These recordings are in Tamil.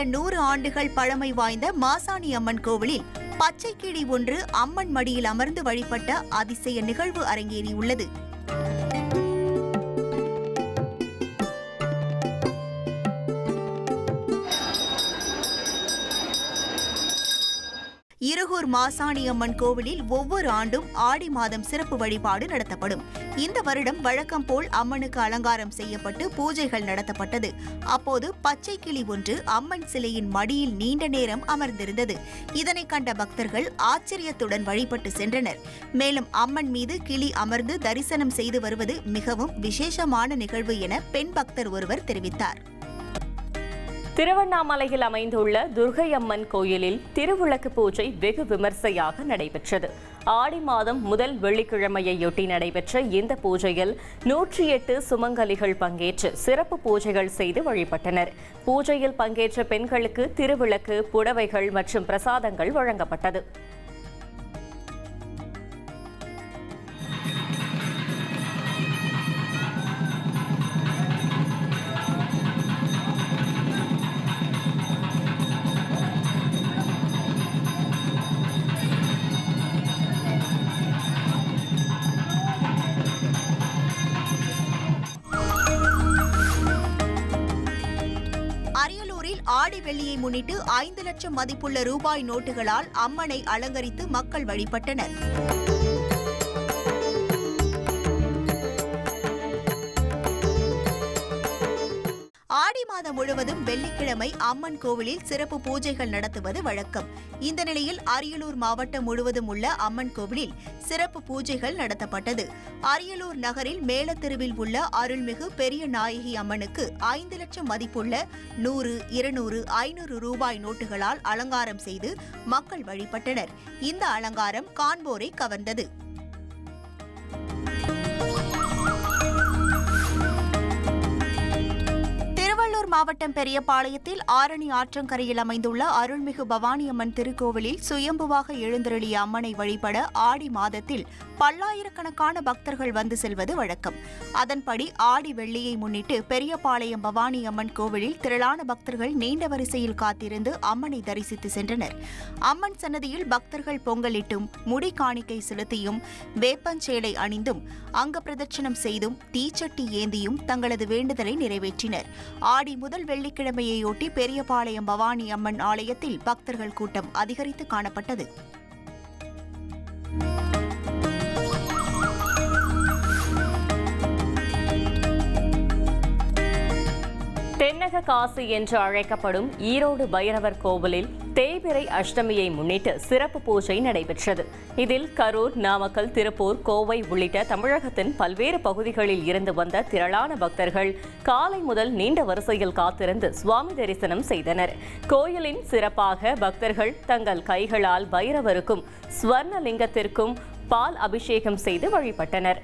100 ஆண்டுகள் பழமை வாய்ந்த மாசாணி அம்மன் கோவிலில் பச்சை கிளி ஒன்று அம்மன் மடியில் அமர்ந்து வழிபட்ட அதிசய நிகழ்வு அரங்கேறியுள்ளது. இருகூர் மாசாணி அம்மன் கோவிலில் ஒவ்வொரு ஆண்டும் ஆடி மாதம் சிறப்பு வழிபாடு நடத்தப்படும். இந்த வருடம் வழக்கம் போல் அம்மனுக்கு அலங்காரம் செய்யப்பட்டு பூஜைகள் நடத்தப்பட்டது. அப்போது பச்சை கிளி ஒன்று அம்மன் சிலையின் மடியில் நீண்ட நேரம் அமர்ந்திருந்தது. இதனை கண்ட பக்தர்கள் ஆச்சரியத்துடன் வழிபட்டு சென்றனர். மேலும் அம்மன் மீது கிளி அமர்ந்து தரிசனம் செய்து வருவது மிகவும் விசேஷமான நிகழ்வு என பெண் பக்தர் ஒருவர் தெரிவித்தார். திருவண்ணாமலையில் அமைந்துள்ள துர்கை அம்மன் கோயிலில் திருவிளக்கு பூஜை வெகு விமர்சையாக நடைபெற்றது. ஆடி மாதம் முதல் வெள்ளிக்கிழமையொட்டி நடைபெற்ற இந்த பூஜையில் 108 சுமங்கலிகள் பங்கேற்று சிறப்பு பூஜைகள் செய்து வழிபட்டனர். பூஜையில் பங்கேற்ற பெண்களுக்கு திருவிளக்கு, புடவைகள் மற்றும் பிரசாதங்கள் வழங்கப்பட்டது. அரியலூரில் ஆடி வெள்ளியை முன்னிட்டு 5 லட்சம் மதிப்புள்ள ரூபாய் நோட்டுகளால் அம்மனை அலங்கரித்து மக்கள் வழிபட்டனர். ஆடி மாதம் முழுவதும் வெள்ளிக்கிழமை அம்மன் கோவிலில் சிறப்பு பூஜைகள் நடத்துவது வழக்கம். இந்த நிலையில் அரியலூர் மாவட்டம் முழுவதும் உள்ள அம்மன் கோவிலில் சிறப்பு பூஜைகள் நடத்தப்பட்டது. அரியலூர் நகரில் மேலத்தெருவில் உள்ள அருள்மிகு பெரிய நாயகி அம்மனுக்கு 5 லட்சம் மதிப்புள்ள 100, 200, 500 ரூபாய் நோட்டுகளால் அலங்காரம் செய்து மக்கள் வழிபட்டனர். இந்த அலங்காரம் காண்போரை கவர்ந்தது. மாவட்டம் பெரியபாளையத்தில் ஆரணி ஆற்றங்கரையில் அமைந்துள்ள அருள்மிகு பவானியம்மன் திருக்கோவிலில் சுயம்புவாக எழுந்தருளிய அம்மனை வழிபட ஆடி மாதத்தில் பல்லாயிரக்கணக்கான பக்தர்கள் வந்து செல்வது வழக்கம். அதன்படி ஆடி வெள்ளியை முன்னிட்டு பெரியபாளையம் பவானியம்மன் கோவிலில் திரளான பக்தர்கள் நீண்ட வரிசையில் காத்திருந்து அம்மனை தரிசித்து சென்றனர். அம்மன் சன்னதியில் பக்தர்கள் பொங்கலிட்டும், முடி காணிக்கை செலுத்தியும், வேப்பஞ்சேலை அணிந்தும், அங்க பிரதட்சணம் செய்தும், தீச்சட்டி ஏந்தியும் தங்களது வேண்டுதலை நிறைவேற்றினர். ஆடி முதல் வெள்ளிக்கிழமையொட்டி பெரியபாளையம் பவானி அம்மன் ஆலயத்தில் பக்தர்கள் கூட்டம் அதிகரித்து காணப்பட்டது. தென்னக காசி என்று அழைக்கப்படும் ஈரோடு பைரவர் கோவிலில் தேய்பிறை அஷ்டமியை முன்னிட்டு சிறப்பு பூஜை நடைபெற்றது. இதில் கரூர், நாமக்கல், திருப்பூர், கோவை உள்ளிட்ட தமிழகத்தின் பல்வேறு பகுதிகளில் இருந்து வந்த திரளான பக்தர்கள் காலை முதல் நீண்ட வரிசையில் காத்திருந்து சுவாமி தரிசனம் செய்தனர். கோயிலின் சிறப்பாக பக்தர்கள் தங்கள் கைகளால் பைரவருக்கும் ஸ்வர்ணலிங்கத்திற்கும் பால் அபிஷேகம் செய்து வழிபட்டனர்.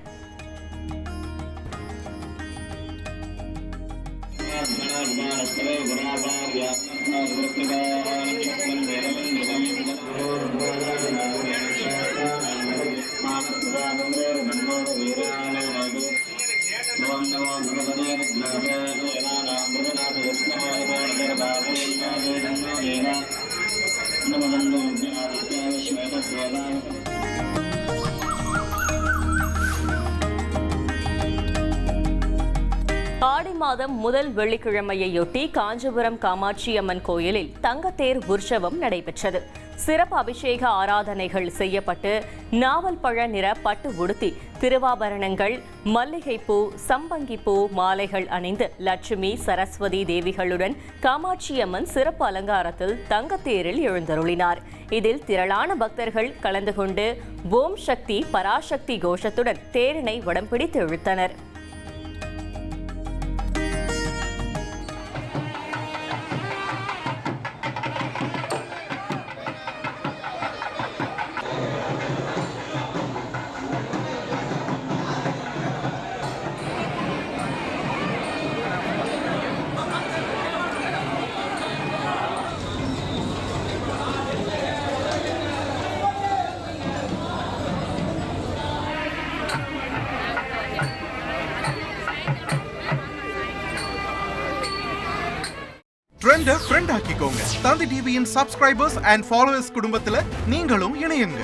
ஆடி மாதம் முதல் வெள்ளிக்கிழமையொட்டி காஞ்சிபுரம் காமாட்சி அம்மன் கோயிலில் தங்கத்தேர் உற்சவம் நடைபெற்றது. சிறப்பு அபிஷேக ஆராதனைகள் செய்யப்பட்டு நாவல் பழ நிற பட்டு உடுத்தி திருவாபரணங்கள், மல்லிகைப்பூ, சம்பங்கிப்பூ மாலைகள் அணிந்து லட்சுமி, சரஸ்வதி தேவிகளுடன் காமாட்சி அம்மன் சிறப்பு அலங்காரத்தில் தங்கத்தேரில் எழுந்தருளினார். இதில் திரளான பக்தர்கள் கலந்து கொண்டு ஓம் சக்தி பராசக்தி கோஷத்துடன் தேரினை வடம் பிடித்து இழுத்தனர். ஃப்ரெண்ட ஃப்ரெண்ட் ஆக்கிக்கோங்க. தந்தி டிவியின் சப்ஸ்கிரைபர்ஸ் அண்ட் ஃபாலோவர்ஸ் குடும்பத்துல நீங்களும் இணையுங்க.